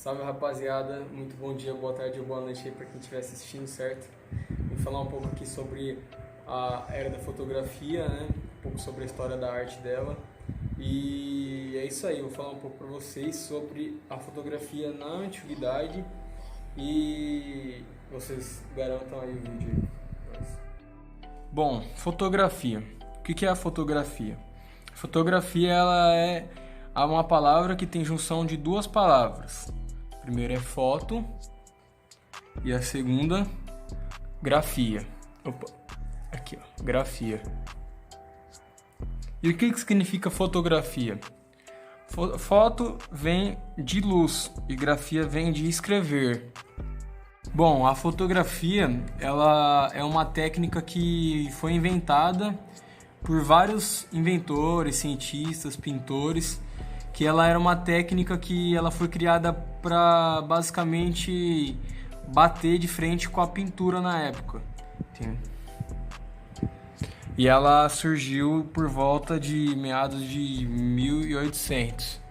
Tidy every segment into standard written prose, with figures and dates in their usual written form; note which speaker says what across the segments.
Speaker 1: Salve rapaziada, muito bom dia, boa tarde ou boa noite aí pra quem estiver assistindo, certo? Vou falar um pouco aqui sobre a era da fotografia, né? Um pouco sobre a história da arte dela. E é isso aí, vou falar um pouco pra vocês sobre a fotografia na antiguidade e vocês garantam aí o vídeo aí. Bom, fotografia. O que é a fotografia? Fotografia ela é uma palavra que tem junção de duas palavras. A primeira é foto e a segunda, grafia. Opa, aqui ó, grafia. E o que significa fotografia? Foto vem de luz e grafia vem de escrever. Bom, a fotografia ela é uma técnica que foi inventada por vários inventores, cientistas, pintores, que ela era uma técnica que ela foi criada para basicamente bater de frente com a pintura na época. E ela surgiu por volta de meados de 1800.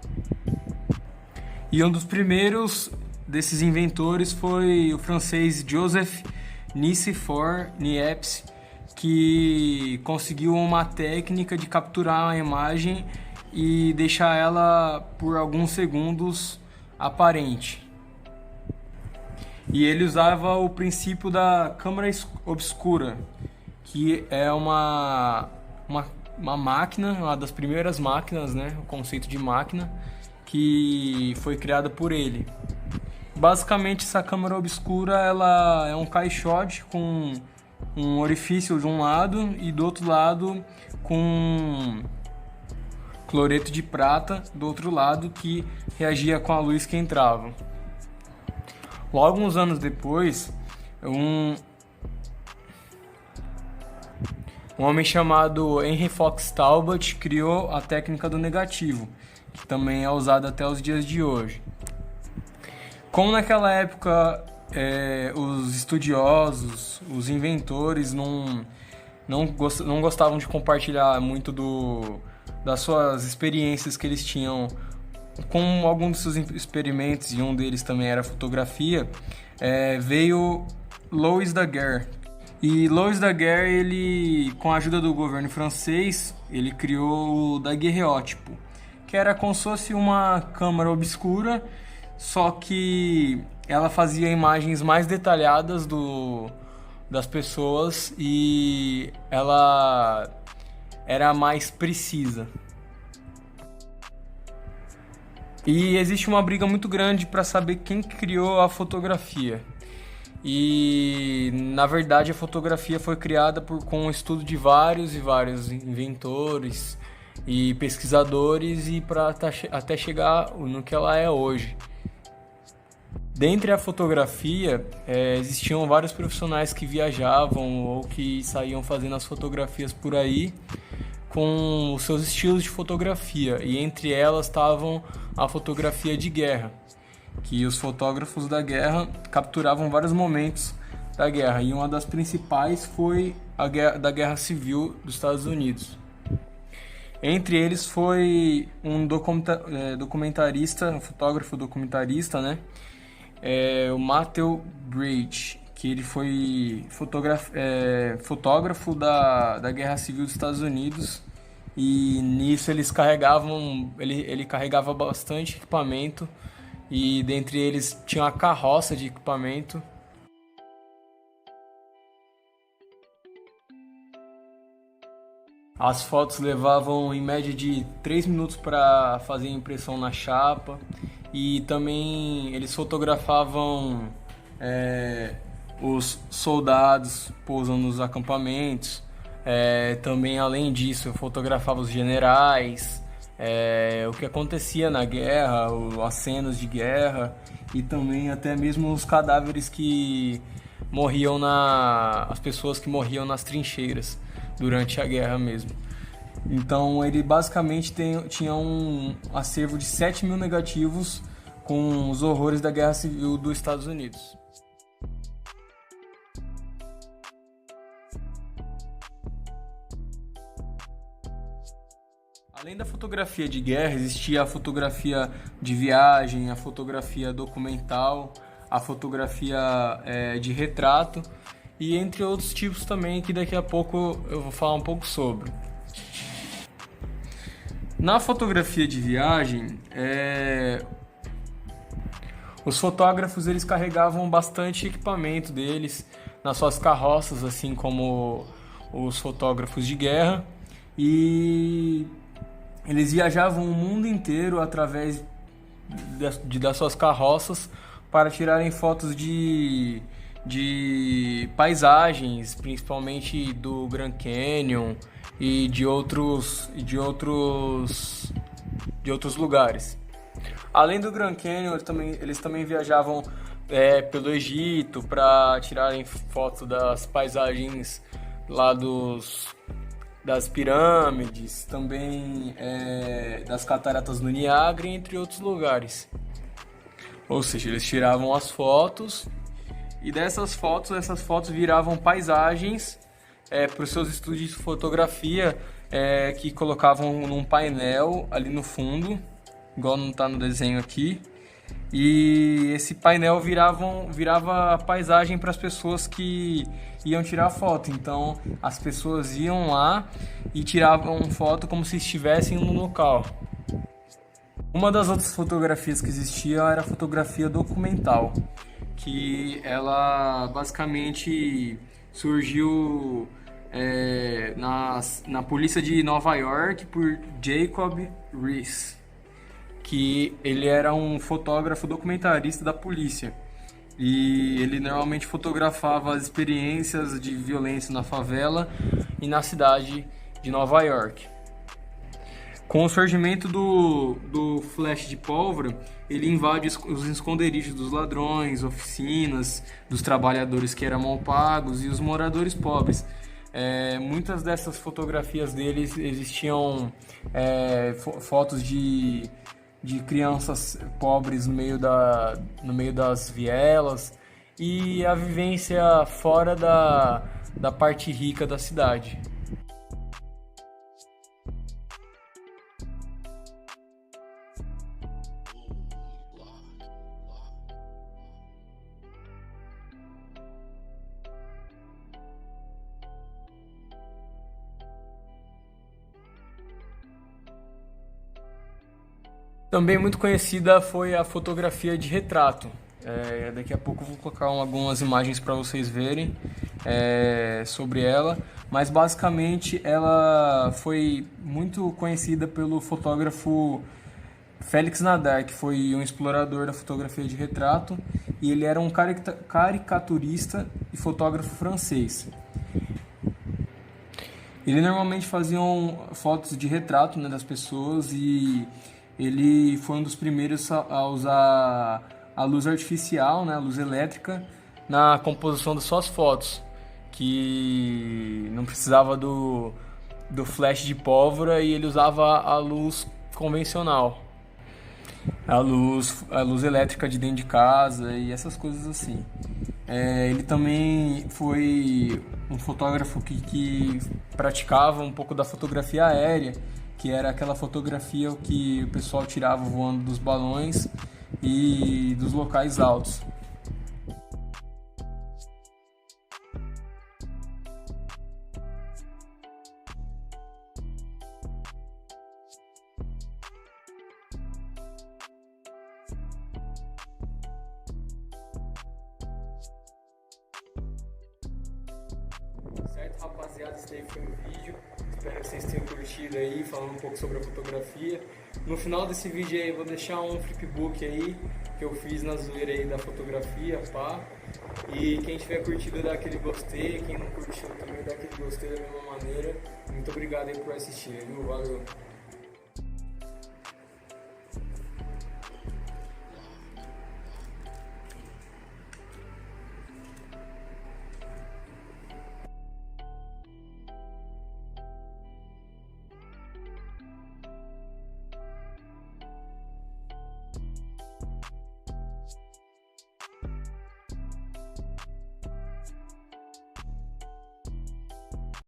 Speaker 1: E um dos primeiros desses inventores foi o francês Joseph Nicephore Niepce, que conseguiu uma técnica de capturar a imagem e deixar ela por alguns segundos aparente. E ele usava o princípio da câmara obscura, que é uma máquina, uma das primeiras máquinas, né? O conceito de máquina que foi criada por ele. Basicamente, essa câmara obscura ela é um caixote com um orifício de um lado e do outro lado com cloreto de prata do outro lado que reagia com a luz que entrava. Logo uns anos depois, um homem chamado Henry Fox Talbot criou a técnica do negativo, que também é usada até os dias de hoje. Como naquela época os estudiosos, os inventores não gostavam de compartilhar muito das suas experiências que eles tinham com alguns dos seus experimentos, e um deles também era fotografia, veio Louis Daguerre. E Louis Daguerre, ele, com a ajuda do governo francês, ele criou o daguerreótipo, que era como se fosse uma câmara obscura, só que ela fazia imagens mais detalhadas das pessoas e ela era mais precisa. E existe uma briga muito grande para saber quem criou a fotografia. E na verdade a fotografia foi criada com o estudo de vários e vários inventores e pesquisadores e para até chegar no que ela é hoje. Dentre a fotografia, existiam vários profissionais que viajavam ou que saíam fazendo as fotografias por aí com os seus estilos de fotografia, e entre elas estavam a fotografia de guerra, que os fotógrafos da guerra capturavam vários momentos da guerra, e uma das principais foi a da Guerra Civil dos Estados Unidos. Entre eles foi um documentarista, um fotógrafo documentarista, né? O Matthew Bridge, que ele foi fotógrafo da Guerra Civil dos Estados Unidos, e nisso ele carregava bastante equipamento, e dentre eles tinha uma carroça de equipamento. As fotos levavam em média de 3 minutos para fazer impressão na chapa, e também eles fotografavam os soldados pousando nos acampamentos. Também, além disso, fotografava os generais, o que acontecia na guerra, as cenas de guerra, e também até mesmo os cadáveres que morriam as pessoas que morriam nas trincheiras durante a guerra mesmo. Então ele basicamente tinha um acervo de 7.000 negativos com os horrores da Guerra Civil dos Estados Unidos. Além da fotografia de guerra, existia a fotografia de viagem, a fotografia documental, a fotografia de retrato e entre outros tipos também que daqui a pouco eu vou falar um pouco sobre. Na fotografia de viagem, os fotógrafos eles carregavam bastante equipamento deles nas suas carroças, assim como os fotógrafos de guerra, e eles viajavam o mundo inteiro através das suas carroças para tirarem fotos de paisagens, principalmente do Grand Canyon e de outros lugares. Além do Grand Canyon, eles também viajavam pelo Egito para tirarem fotos das paisagens lá das pirâmides, também das cataratas do Niágara, entre outros lugares. Ou seja, eles tiravam as fotos e essas fotos viravam paisagens para os seus estúdios de fotografia que colocavam num painel ali no fundo, igual não está no desenho aqui. E esse painel virava a paisagem para as pessoas que iam tirar foto. Então as pessoas iam lá e tiravam foto como se estivessem no local. Uma das outras fotografias que existia era a fotografia documental, que ela basicamente surgiu na polícia de Nova York por Jacob Riis, que ele era um fotógrafo documentarista da polícia e ele normalmente fotografava as experiências de violência na favela e na cidade de Nova York. Com o surgimento do flash de pólvora, ele invade os esconderijos dos ladrões, oficinas, dos trabalhadores que eram mal pagos e os moradores pobres. Muitas dessas fotografias deles existiam fotos de crianças pobres no meio das vielas e a vivência fora da parte rica da cidade. Também muito conhecida foi a fotografia de retrato. Daqui a pouco eu vou colocar algumas imagens para vocês verem sobre ela, mas basicamente ela foi muito conhecida pelo fotógrafo Félix Nadar, que foi um explorador da fotografia de retrato, e ele era um caricaturista e fotógrafo francês. Ele normalmente fazia fotos de retrato, né, das pessoas, e ele foi um dos primeiros a usar a luz artificial, né, a luz elétrica, na composição das suas fotos, que não precisava do flash de pólvora e ele usava a luz convencional, a luz elétrica de dentro de casa e essas coisas assim. Ele também foi um fotógrafo que praticava um pouco da fotografia aérea, que era aquela fotografia que o pessoal tirava voando dos balões e dos locais altos. Certo, rapaziada, esse daí foi o vídeo. Espero que vocês tenham curtido aí, falando um pouco sobre a fotografia. No final desse vídeo aí eu vou deixar um flipbook aí que eu fiz na zoeira aí da fotografia, pá. E quem tiver curtido dá aquele gostei, quem não curtiu também dá aquele gostei da mesma maneira. Muito obrigado aí por assistir, viu? Valeu!